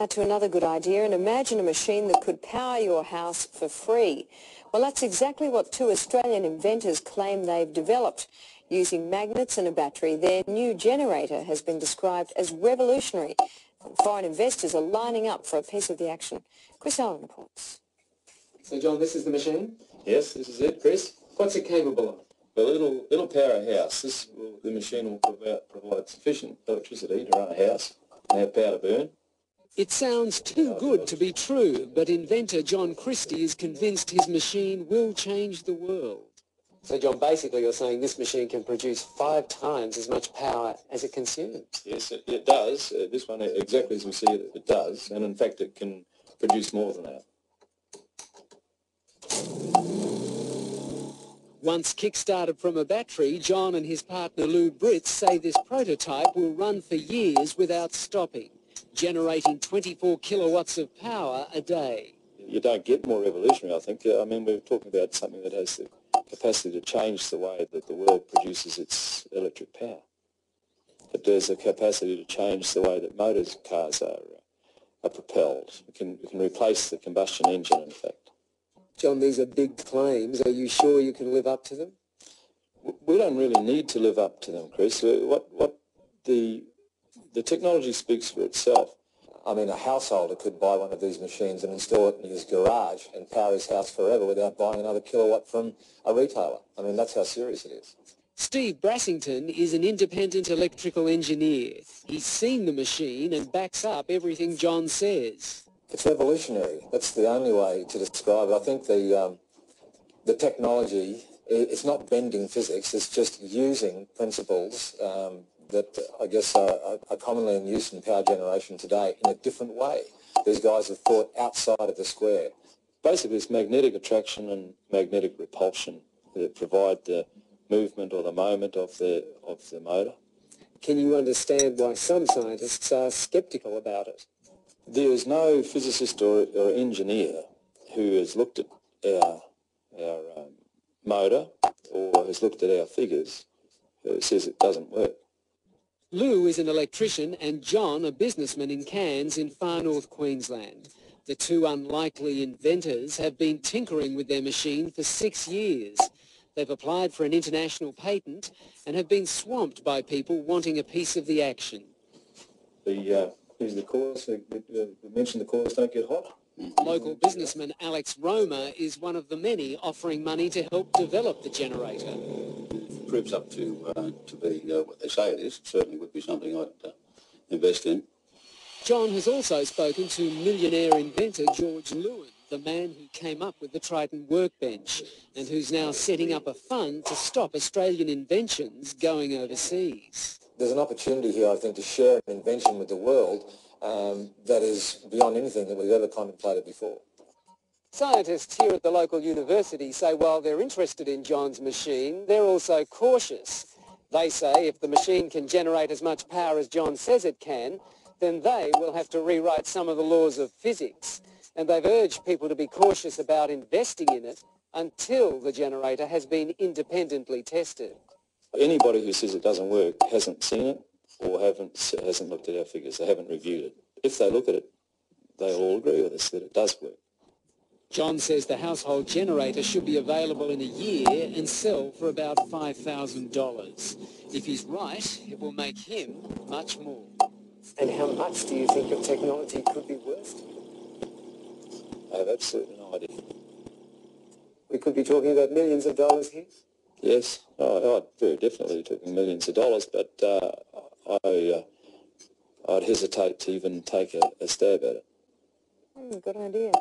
Now to another good idea, and imagine a machine that could power your house for free. Well, that's exactly what two Australian inventors claim they've developed. Using magnets and a battery, their new generator has been described as revolutionary. Foreign investors are lining up for a piece of the action. Chris Allen reports. So, John, this is the machine? Yes, this is it, Chris. What's it capable of? Well, it'll power a house. The machine will provide sufficient electricity to run a house and have power to burn. It sounds too good to be true, but inventor John Christie is convinced his machine will change the world. So, John, basically you're saying this machine can produce 5 times as much power as it consumes? Yes, it does. This one, exactly as we see it, it does. And in fact, it can produce more than that. Once kick-started from a battery, John and his partner Lou Britz say this prototype will run for years without stopping, generating 24 kilowatts of power a day. You don't get more revolutionary, I think. I mean, we're talking about something that has the capacity to change the way that the world produces its electric power. But there's a capacity to change the way that cars are propelled. It can replace the combustion engine, in fact. John, these are big claims. Are you sure you can live up to them? We don't really need to live up to them, Chris. The technology speaks for itself. I mean, a householder could buy one of these machines and install it in his garage and power his house forever without buying another kilowatt from a retailer. I mean, that's how serious it is. Steve Brassington is an independent electrical engineer. He's seen the machine and backs up everything John says. It's revolutionary. That's the only way to describe it. I think the technology, it's not bending physics, it's just using principles that I guess are commonly in use in power generation today in a different way. These guys have thought outside of the square. Basically, it's magnetic attraction and magnetic repulsion that provide the movement or the moment of the motor. Can you understand why some scientists are sceptical about it? There is no physicist or engineer who has looked at our motor or has looked at our figures who says it doesn't work. Lou is an electrician and John a businessman in Cairns in far north Queensland. The two unlikely inventors have been tinkering with their machine for 6 years. They've applied for an international patent and have been swamped by people wanting a piece of the action. Here's the cause. We mentioned the cores don't get hot. Local businessman Alex Roma is one of the many offering money to help develop the generator. Proves up to be what they say it is. It certainly would be something I'd invest in. John has also spoken to millionaire inventor George Lewin, the man who came up with the Triton workbench and who's now setting up a fund to stop Australian inventions going overseas. There's an opportunity here, I think, to share an invention with the world that is beyond anything that we've ever contemplated before. Scientists here at the local university say while they're interested in John's machine, they're also cautious. They say if the machine can generate as much power as John says it can, then they will have to rewrite some of the laws of physics. And they've urged people to be cautious about investing in it until the generator has been independently tested. Anybody who says it doesn't work hasn't seen it or hasn't looked at our figures. They haven't reviewed it. If they look at it, they'll all agree with us that it does work. John says the household generator should be available in a year and sell for about $5,000. If he's right, it will make him much more. And how much do you think your technology could be worth? I have absolutely no idea. We could be talking about millions of dollars here? Yes, I'd very definitely talking millions of dollars, but I'd hesitate to even take a stab at it. Good idea.